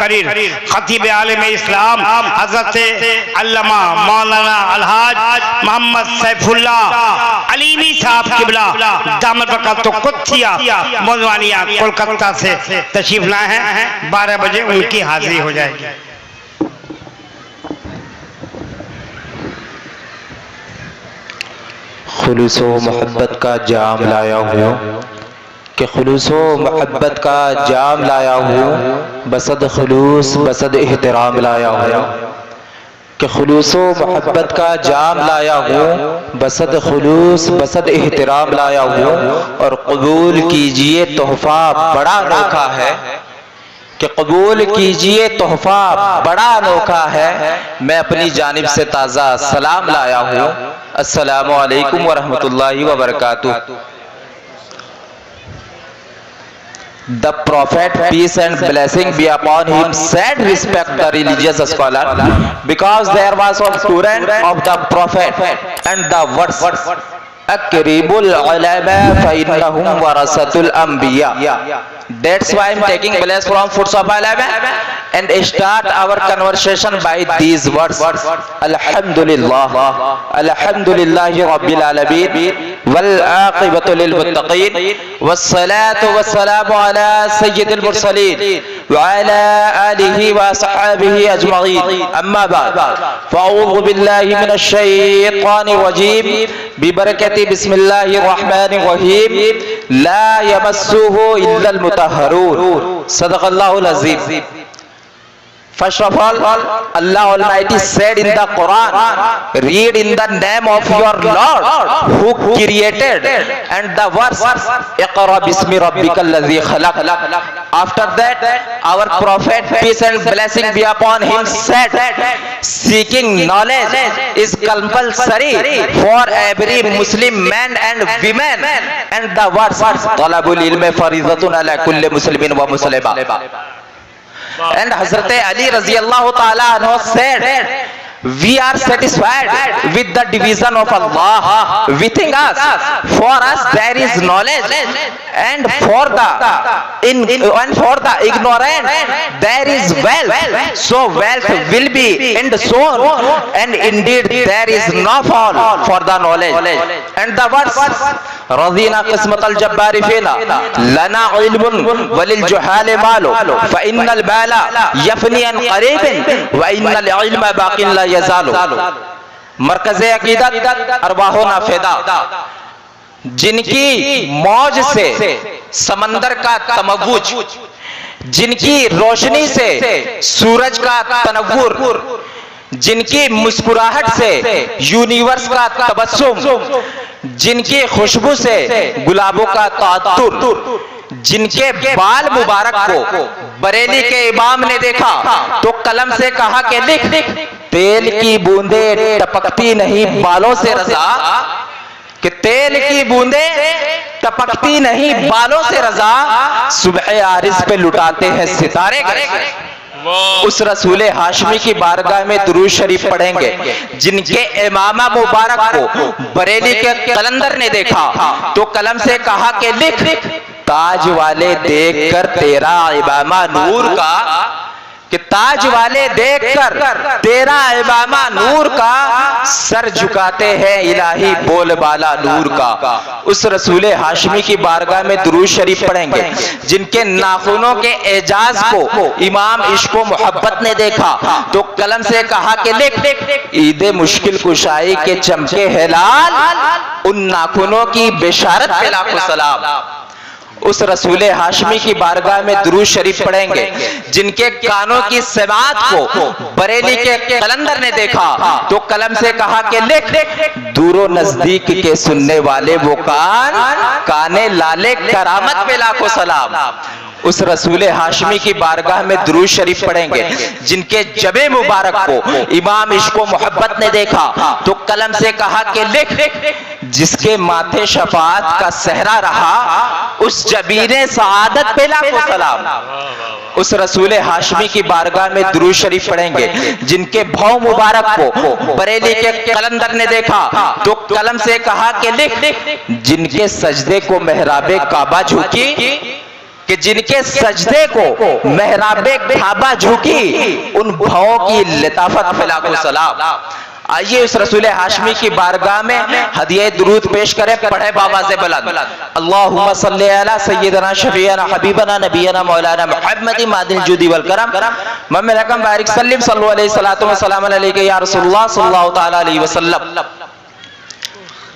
मुकर्रिर खतीब आलम इस्लाम हजरत अल्लामा मौलाना Alhaj Mohammad Saifullah Alimi साहब किबला दामद बरकतो कुथिया मौलवानिया कोलकाता से तशरीफ लाए हैं। 12 बजे उनकी हाजिरी हो जाएगी। खुलूसो मोहब्बत का जाम लाया हूँ कि खुलूसो मोहब्बत का जाम लाया हूँ, बसद खुलूस बसद एहतराम लाया हूँ कि खुलूसो मोहब्बत का जाम लाया हूँ, बसद खुलूस बसद एहतराम लाया हूँ। और कबूल कीजिए तोहफा बड़ा अनोखा है कि कबूल कीजिए तोहफा बड़ा अनोखा है। मैं अपनी जानिब से ताज़ा सलाम लाया हूँ। अस्सलामु अलैकुम वरहमतुल्लाहि वबरकातुह। The Prophet, peace and blessing be upon him, said, respect the religious scholar, because there was a student of the Prophet and the words Akribul ulama fa innahum warasatul anbiya. That's why I'm taking place from Foods of Ulama and start our conversation by these words. Alhamdulillah, alhamdulillahi rabbil alamin, wal aqibatu lil muttaqin, was salatu was salamu ala sayyidil mursalin wa ala alihi wa ashabihi ajma'in. Amma ba'd, fa'udhu billahi minash shaytanir rajim bi barakati bismillahir rahmanir rahim, la yamassuhu illa al mutahharun. Sadaqallahul azim. First of all, Allah Almighty said in the Quran, read in the name of your Lord who created, and the verse Iqra bismi rabbikal ladhi khalaq. After that, our Prophet, peace and blessing be upon him, said, seeking knowledge is compulsory for every Muslim man and women, and the verse talabul ilmi faridatun ala kulli muslimin wa muslima. And Hazrat Ali Raziyallahu Ta'ala anhu said, we are satisfied with the division of Allah within us. For us there is knowledge, and for the ignorant there is wealth. So wealth will be end soon, and indeed there is no fall for the knowledge. And the verse Radina qismat al-jabbari fina lana ilmun walil juhali malu fa innal bala yafni an qaribin wa innal ilma baqin la yazalu. मरकज़े अकीदत अरवाहो नाफेदा, जिनकी मौज से समंदर का तमव्वुज, जिनकी रोशनी से सूरज का तनव्वुर, जिनकी मुस्कुराहट से यूनिवर्स का तबस्सुम, जिनकी खुशबू से गुलाबों का तातुर, जिनके बाल मुबारक को बरेली के इमाम ने देखा तो कलम से कहा कि लिख, तेल की बूंदे टपकती नहीं बालों से रजा, कि तेल की बूंदे टपकती नहीं बालों से रजा, सुबह आरिस पे लुटाते हैं सितारे। उस रसूल हाशमी की बारगाह में दुरूद शरीफ पढ़ेंगे, जिनके इमामा मुबारक को बरेली के कलंदर ने देखा तो कलम से कहा कि लिख, ताज वाले देखकर तेरा इमामा नूर का, कि ताज वाले देखकर तेरा इमामा नूर का, सर झुकाते हैं इलाही बोलबाला नूर का। उस रसूल हाशमी की बारगाह में दुरूद शरीफ पढ़ेंगे, जिनके नाखूनों के एजाज को इमाम इश्को मोहब्बत ने देखा तो कलम से कहा कि लिख, ईद मुश्किल कुशाई के चमके है लाल, उन नाखूनों की बिशारत पे लाखों सलाम। उस रसूल हाशमी की बारगाह में दुरूद शरीफ पढ़ेंगे, जिनके कानों की समात को बरेली के कलंदर ने देखा तो कलम से कहा कि लिख, दूरो नजदीक के सुनने वाले वो कान, काने लाले करामत पे लाखों सलाम। उस रसूल हाशमी की बारगाह में दुरूद शरीफ पढ़ेंगे, जिनके जबे मुबारक को इमाम इश्को मोहब्बत ने देखा तो कलम से कहा कि लिख, जिसके माथे शफाअत का सहरा रहा, उस जबीने सआदत पे लाखों सलाम। उस रसूल हाशमी की बारगाह में दुरूद शरीफ पढ़ेंगे, जिनके भौं मुबारक को बरेली के कलंदर ने देखा तो कलम से कहा कि लिख, जिनके सजदे को मेहराबे काबा झुकी, कि जिनके सजदे को मेहराबे काबा झुकी, उन भावों की लताफत फैलाको सलाम। आइए उस रसूल हाशमी की बारगाह में हदिया दुरूद पेश करें, पढ़े बाबा से बुलंद अल्लाहुम्मा सल्ली अला सय्यदना शफीअना हबीबना नबीना मौलाना मुहम्मद मादिल जुदी वल करम मम्मे रकम बारिक सल्लिम सल्लल्लाहु अलैहि सलातो व सलाम अलैका या रसूलुल्लाह सल्लल्लाहु तआला अलैहि वसल्लम।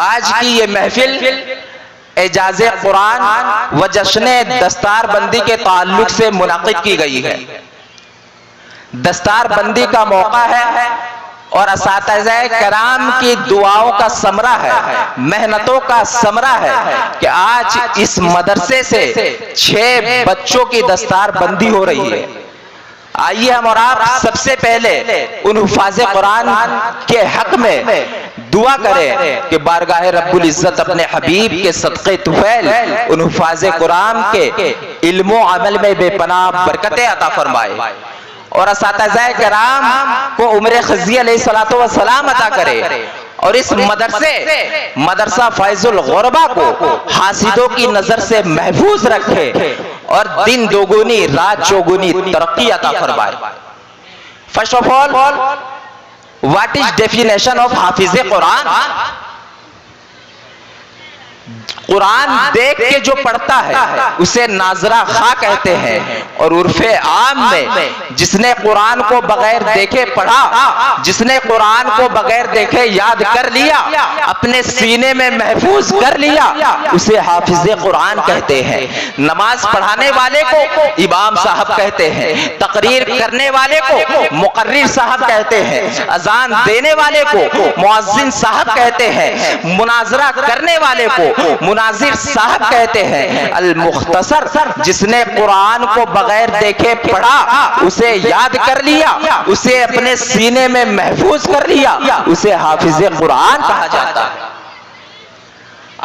आज की ये महफिल एजाज़े कुरान व जश्न दस्तार बंदी के ताल्लुक से मुनाकिद की गई है। दस्तार बंदी का मौका है और असातिज़ाए कराम की दुआओं का समरा है, मेहनतों का समरा है कि आज इस मदरसे से 6 बच्चों की दस्तार बंदी हो रही है। आइए हम और आप सबसे पहले उन हुफ़ाज़े कुरान के हक में दुआ करें कि बारगाह रब्बुल इज़्ज़त अपने हबीब के सदक़े तुफ़ैल उन हुफ़ाज़े कुरान के इल्म व अमल में बेपनाह बरकतें अता फरमाए और असातिज़ाए कराम को उम्र खज़ी अलैहिस्सलातो वस्सलाम अता करे और इस मदरसा फैजुल गुरबा को हासिदों की नजर से महफूज रखे और दिन दोगुनी रात चौगुनी तरक्की अता फरमाए। First of all, what is definition of हाफिज़े कुरान? कुरान देख के जो पढ़ता है उसे नाजरा खा कहते हैं और उर्फे आम में जिसने कुरान को बगैर देखे पढ़ा, जिसने कुरान को बगैर देखे याद कर लिया, अपने सीने में महफूज कर लिया, उसे हाफिज़े कुरान कहते हैं। नमाज पढ़ाने वाले को इमाम साहब कहते हैं, तकरीर करने वाले को मुकर्रिर साहब कहते हैं, अजान देने वाले को मुअज्जिन साहब कहते हैं, मुनाजरा करने वाले को मुनाजिर साहब कहते हैं। अल मुख्तसर, जिसने कुरान को बगैर देखे पढ़ा, उसे याद कर लिया, उसे अपने सीने में महफूज कर लिया, उसे हाफिज़े कुरान कहा जाता है।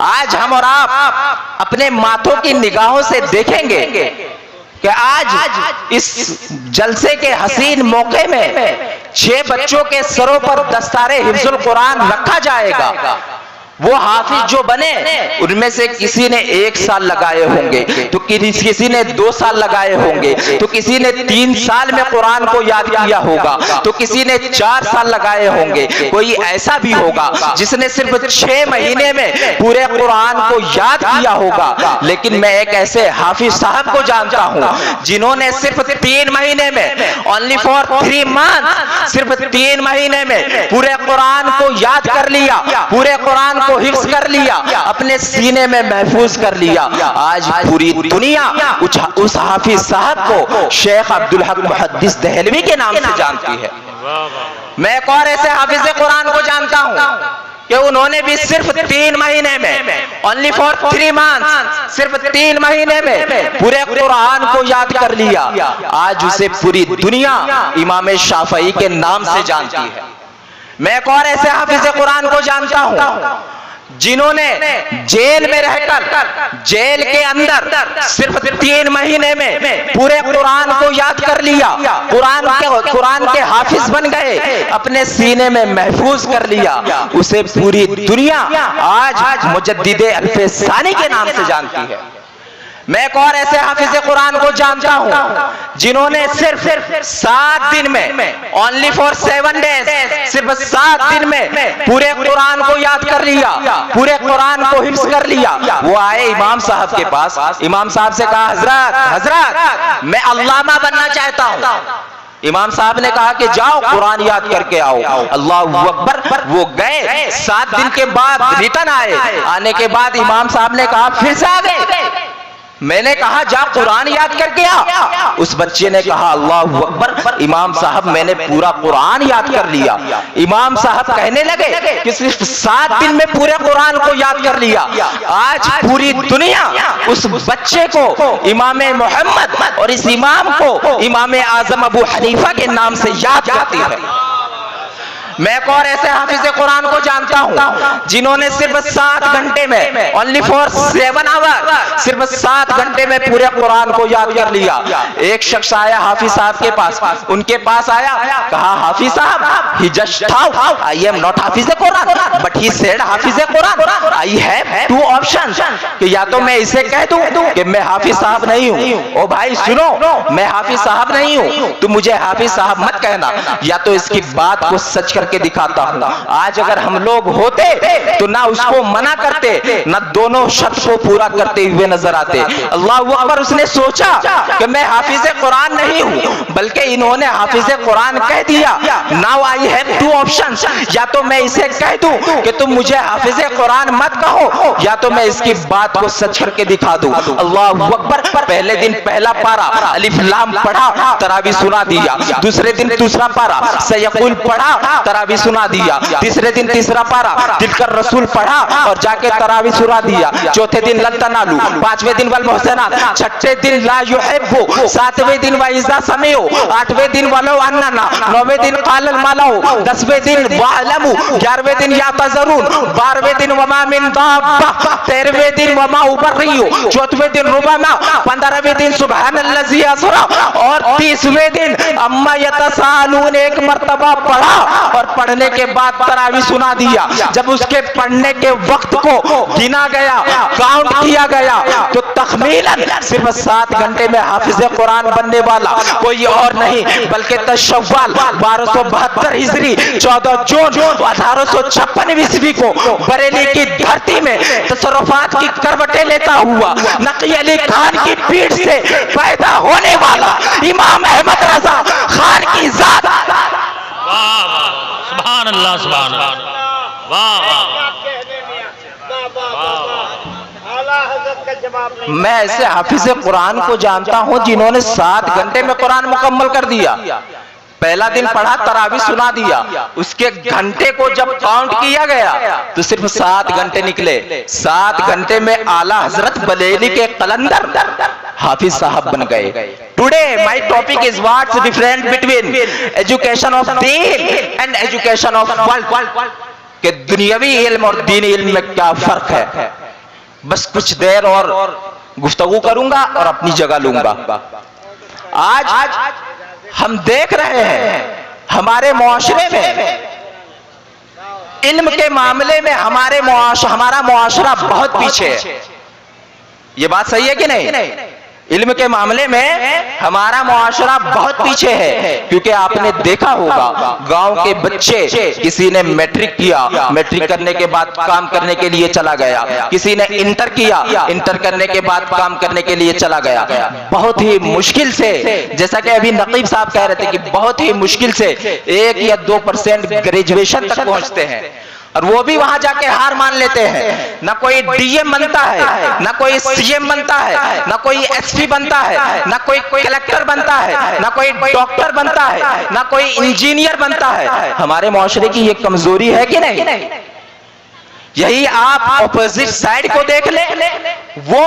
आज हम और आप अपने माथों की निगाहों से देखेंगे कि आज इस जलसे के हसीन मौके में 6 बच्चों के सरों पर दस्तारे हिफ्जुल कुरान रखा जाएगा। वो हाफिज जो बने उनमें से किसी ने 1 साल लगाए होंगे, तो किसी ने 2 साल लगाए होंगे, तो किसी ने 3 साल में कुरान को याद किया होगा, तो किसी ने 4 साल लगाए होंगे। कोई ऐसा भी होगा जिसने सिर्फ 6 महीने में पूरे कुरान को याद किया होगा। लेकिन मैं एक ऐसे हाफिज साहब को जानता हूं जिन्होंने सिर्फ 3 महीने में, ओनली फॉर 3 मंथ, सिर्फ 3 महीने में पूरे कुरान को याद कर लिया, पूरे कुरान को हिफ्ज़ कर लिया, अपने सीने में महफूज कर लिया। आज पूरी दुनिया उस हाफिज साहब को शेख अब्दुल हक मुहद्दिस दहलवी के नाम से जानती है। मैं एक और ऐसे हाफिज़ कुरान को जानता हूं कि उन्होंने भी सिर्फ 3 महीने में, ओनली फॉर 3 मंथ्स, सिर्फ 3 महीने में पूरे कुरान को याद कर लिया। आज उसे पूरी दुनिया इमाम शाफई के नाम से जानती है। मैं एक और ऐसे हाफिज़ कुरान को जानता हूं जिन्होंने जेल में रहकर, जेल के अंदर सिर्फ 3 महीने में पूरे कुरान को याद कर लिया, कुरान के हाफिज बन गए, अपने सीने में महफूज कर लिया। उसे पूरी दुनिया आज मुजद्दिदे अल्फे सानी के नाम से जानती है। मैं एक और ऐसे हाफिज़े कुरान को जानता हूं जिन्होंने सिर्फ 7 दिन में, ओनली फॉर 7 डेज, सिर्फ 7 दिन में पूरे कुरान को याद कर लिया, पूरे कुरान को हिफ्ज़ कर लिया। वो आए इमाम साहब के पास, इमाम साहब से कहा, हजरत मैं अल्लामा बनना चाहता हूं। इमाम साहब ने कहा कि जाओ कुरान याद करके आओ। अल्लाहु अकबर। वो गए, 7 दिन के बाद रिटर्न आए। आने के बाद इमाम साहब ने कहा फिर से आ गए। मैंने कहा जा कुरान याद करके आ। उस बच्चे ने कहा अल्लाहु अकबर, इमाम साहब मैंने पूरा कुरान याद कर लिया। इमाम साहब कहने लगे कि सिर्फ 7 दिन में पूरे कुरान को याद कर लिया। आज पूरी दुनिया उस बच्चे को इमाम मोहम्मद और इस इमाम को इमाम आजम अबू हनीफा के नाम से याद करती है। मैं एक और ऐसे हाफिज कुरान को जानता हूं जिन्होंने सिर्फ 7 घंटे में, ओनली फॉर 7 आवर, सिर्फ 7 घंटे में पूरे कुरान को याद कर लिया। एक शख्स आया हाफिज साहब के पास, उनके पास आया, कहा हाफिज साहब, he just though I am not हाफिज कुरान बट ही सेड हाफिज कुरान, आई हैव 2 ऑप्शंस, कि या तो मैं इसे कह दूं कि मैं हाफिज साहब नहीं हूं। ओ भाई सुनो, मैं हाफिज साहब नहीं हूं, तुम मुझे हाफिज साहब मत कहना, या तो इसकी बात को सच करके दिखाता हूं। आज अगर हम लोग होते तो ना उसको मना करते, ना दोनों शर्त को पूरा करते हुए नजर आते। अल्लाह अकबर, उसने सोचा कि मैं हाफिज कुरान नहीं हूं, बल्कि इन्होंने हाफिज कुरान कह दिया। नाउ आई हैव 2 ऑप्शंस, या तो मैं इसे कह दूं कि तुम मुझे हाफिज कुरान मत कहो, या तो मैं इसकी बात को सच करके दिखा दूं। अल्लाह अकबर, पहले दिन पहला पारा अलिफ लाम पढ़ा, तरावी सुना दिया। दूसरे दिन दूसरा पारा सयकुल पढ़ा, तरावी सुना दिया। तीसरे दिन तीसरा पारा दिलकर रसूल पढ़ा और जाके तरावी सुना दिया। चौथे दिन लन तनालू, 5वें दिन वल मोहसनात, 6ठे दिन ला युहिब्बु, 7वें दिन वाइजा समियो, 8वें दिन वलो अन्ना, 9वें दिन कालल मालाओ, 10वें दिन वालमु, 11वें दिन या तजरून, 12वें दिन वमा मिन दाब्बा, 13वें दिन वमा उबर्रियो, 14वें दिन रुबामा, 15वें दिन सुबहानल्लज़ी असरा और 30वें दिन अम्मा यतसालून एक मर्तबा पढ़ा और पढ़ने के बाद तरावी सुना दिया। जब उसके पढ़ने के वक्त को गिना गया, काउंट किया गया, तो तखमीनन सिर्फ 7 घंटे में हाफिज कुरान बनने वाला कोई और नहीं बल्कि तशव्वाल 1272 हिजरी 14 जून 1856 ईस्वी को बरेली की धरती में तसर्रुफात की करवटें लेता हुआ नकी अली खान की पीठ से पैदा होने वाला इमाम अहमद रजा खान की जात। वाह वाह, सुभान अल्लाह, सुभान अल्लाह, वाह वाह। मैं ऐसे हाफिज कुरान को जानता हूं जिन्होंने 7 घंटे में कुरान मुकम्मल कर दिया। पहला दिन पढ़ा, तरावी सुना दिया, उसके घंटे को जब काउंट किया गया तो सिर्फ 7 घंटे निकले। 7 घंटे में आला हजरत बरेली के कलंदर हाफिज साहब बन गए। Today my topic is what's different between education of Deen and education of world, कि दुनियावी इल्म और दीनी इल्म में क्या फर्क है। बस कुछ देर और गुफ्तगू करूंगा और अपनी जगह लूंगा। आज हम देख रहे हैं हमारे मुआशरे में इल्म के मामले में हमारा मुआशरा बहुत पीछे है। ये बात सही है कि नहीं? इल्म के मामले में हमारा मुआशरा बहुत पीछे है, क्योंकि आपने देखा होगा गांव के बच्चे, किसी ने मैट्रिक किया, मैट्रिक करने के बाद काम करने के लिए चला गया, किसी ने इंटर किया, इंटर करने के बाद काम करने के लिए चला गया। बहुत ही मुश्किल से, जैसा कि अभी नकीब साहब कह रहे थे कि बहुत ही मुश्किल से 1 या 2% ग्रेजुएशन तक पहुंचते हैं, और वो भी वहां जाके हार मान लेते हैं। ना कोई डीएम बनता है, ना कोई सीएम बनता है, ना कोई एसपी बनता है, ना कोई कलेक्टर बनता है, ना कोई डॉक्टर बनता है, ना कोई इंजीनियर बनता है। हमारे मुआशरे की ये कमजोरी है कि नहीं? यही आप ऑपोजिट साइड को देख ले, वो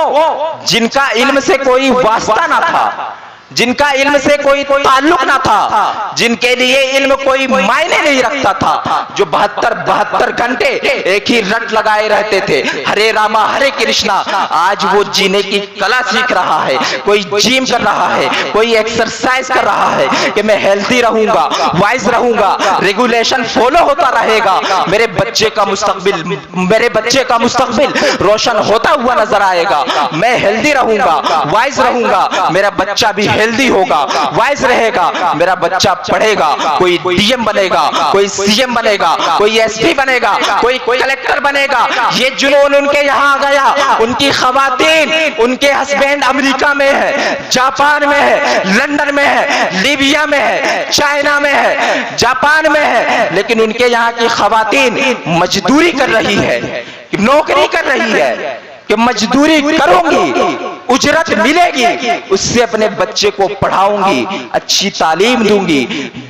जिनका इल्म से कोई वास्ता ना था, जिनका इल्म से कोई ताल्लुक ना था, जिनके लिए इल्म कोई मायने नहीं रखता था, जो 72 घंटे एक ही रट लगाए रहते थे, हरे रामा हरे कृष्णा, आज वो जीने की कला सीख रहा है। कोई जिम कर रहा है, कोई एक्सरसाइज कर रहा है कि मैं हेल्थी रहूंगा, वाइज रहूंगा, रेगुलेशन फॉलो होता रहेगा, मेरे बच्चे का मुस्तकबिल रोशन होता हुआ नजर आएगा। मैं हेल्दी रहूंगा, वाइज रहूंगा, मेरा बच्चा भी हेल्दी होगा, वाइज रहेगा, मेरा बच्चा पढ़ेगा, कोई डीएम बनेगा, कोई सीएम बनेगा, कोई एसपी बनेगा, कोई कलेक्टर बनेगा। ये जुनून उनके यहाँ गया। उनकी खवातीन, उनके हस्बैंड अमेरिका में है, जापान में है, लंदन में है, लीबिया में है, चाइना में है, जापान में है, लेकिन उनके यहाँ की खवातीन मजदूरी कर रही है, नौकरी कर रही है कि मजदूरी करूंगी, उजरत मिलेगी, उससे अपने बच्चे को पढ़ाऊंगी, अच्छी तालीम दूंगी,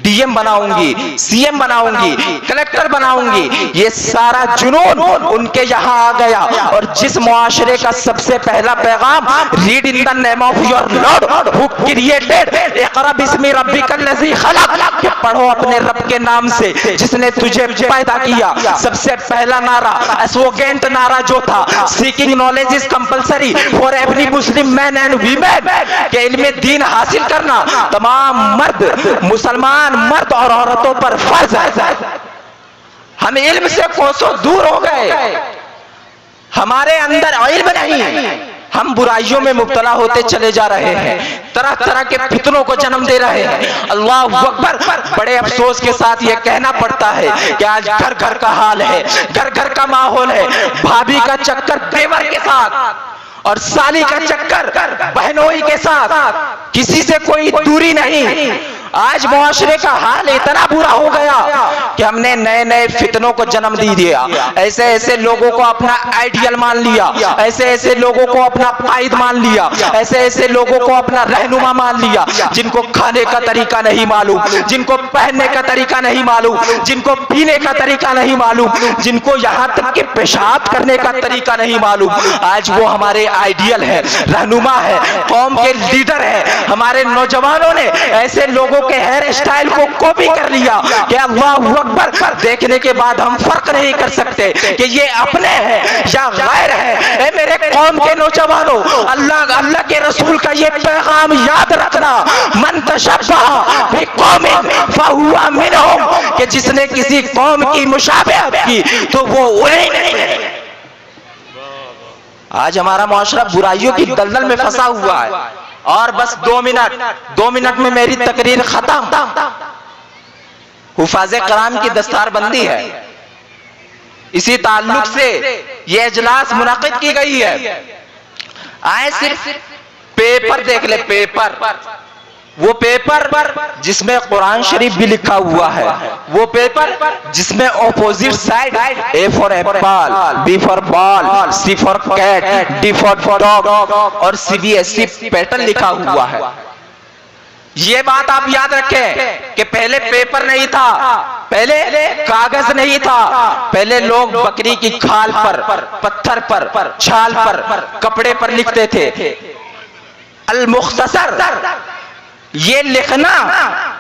डीएम बनाऊंगी, सीएम बनाऊंगी, कलेक्टर बनाऊंगी, ये सारा जुनून उनके यहाँ आ गया। और जिस मुआशरे का सबसे पहला पैगाम read in the name of your lord who created, इक़रा बिस्मि रब्बिकल लज़ी खलक़, कि पढ़ो अपने रब के नाम से जिसने तुझे पैदा किया। सबसे पहला नारा, एस्वोगेंट नारा जो था, seeking knowledge is compulsory for every Muslim man and women, के इल्म दीन हासिल करना तमाम मर्द, मुसलमान मर्द और औरतों पर फर्ज है। हम इल्म से कोसों दूर हो गए, हमारे अंदर इल्म नहीं, हम बुराइयों में मुब्तला होते चले जा रहे हैं, तरह तरह के फितनों को जन्म दे रहे हैं। अल्लाह अकबर। बड़े अफसोस के साथ ये कहना पड़ता है कि आज घर घर का हाल है, घर घर का माहौल है। भाभी का चक्कर देवर के साथ और साली का चक्कर बहनोई के साथ, किसी से कोई दूरी नहीं। आज मुआशरे का हाल इतना बुरा हो गया कि हमने नए नए फितनों को जन्म दे दिया। ऐसे ऐसे लोगों को अपना आइडियल मान लिया, ऐसे ऐसे लोगों को अपना कायद मान लिया, ऐसे ऐसे लोगों को अपना रहनुमा मान लिया, जिनको खाने का तरीका नहीं मालूम, जिनको पहनने का तरीका नहीं मालूम, जिनको पीने का तरीका नहीं मालूम, जिनको यहाँ तक के पेशाब करने का तरीका नहीं मालूम। आज वो हमारे आइडियल है, रहनुमा है, कौम के लीडर है। हमारे नौजवानों ने ऐसे लोगों के हेयर स्टाइल को कॉपी कर लिया कि अल्लाह अकबर। देखने के बाद हम फर्क नहीं कर सकते कि ये अपने हैं या गैर है। ए मेरे कौम के नौजवानों, अल्लाह के रसूल का ये पैगाम याद रखना, मन तशब्बह बिकौमिन फहुवा मिनहुम, कि जिसने किसी कौम की मुशाबहत की तो वो उन्हीं नहीं। आज हमारा मुआशरा बुराइयों की दलदल में फंसा हुआ है। और बस 2 मिनट में मेरी तकरीर खत्म। हुफाज़े कराम की दस्तारबंदी है, इसी ताल्लुक से यह इजलास मुनाकिद की गई है। आए सिर्फ पेपर देख ले, पेपर, वो पेपर जिसमें कुरान शरीफ भी लिखा हुआ है, वो पेपर जिसमें opposite side A for apple, B for ball, C for cat, D for dog और सीबीएसई पैटर्न लिखा हुआ है। ये बात आप याद रखें कि पहले पेपर नहीं था, पहले कागज नहीं था, पहले लोग बकरी की खाल पर, पत्थर पर, छाल पर, कपड़े पर लिखते थे। अल मुख्तसर ये लिखना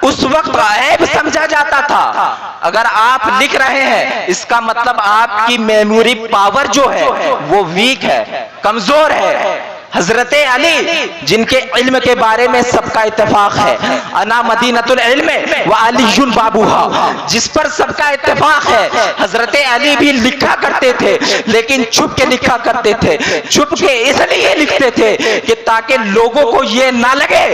उस वक्त ऐब समझा जाता था। अगर आप लिख रहे हैं इसका मतलब आपकी मेमोरी पावर जो है वो वीक है, कमजोर है। हजरते अली जिनके इल्म के बारे में सबका इत्तेफाक है, अना मदीनतुल इल्म व अलीयुन बाबूहा, जिस पर सबका इत्तेफाक है। हजरते अली भी लिखा करते थे, लेकिन छुप के लिखा करते थे। छुप के इसलिए लिखते थे कि ताकि लोगों को ये ना लगे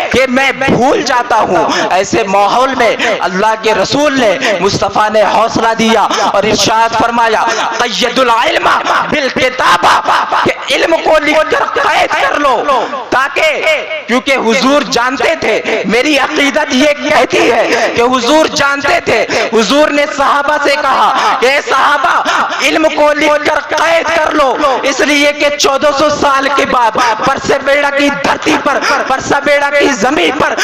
कि मैं भूल जाता हूँ। ऐसे माहौल में अल्लाह के रसूल ने, मुस्तफा ने हौसला दिया और इरशाद फरमाया, क़य्यदुल इल्म बिल किताबा, कि इल्म को लिखकर कैद कर लो, ताकि, क्योंकि हुजूर जानते थे, मेरी अकीदत ये कहती है कि हुजूर जानते थे। हुजूर ने सहाबा से कहा कि सहाबा इल्म को लिखकर कैद कर लो, इसलिए कि 1400 साल के बाद परसेबेड़ा की धरती पर, परसेबेड़ा की जमीन पर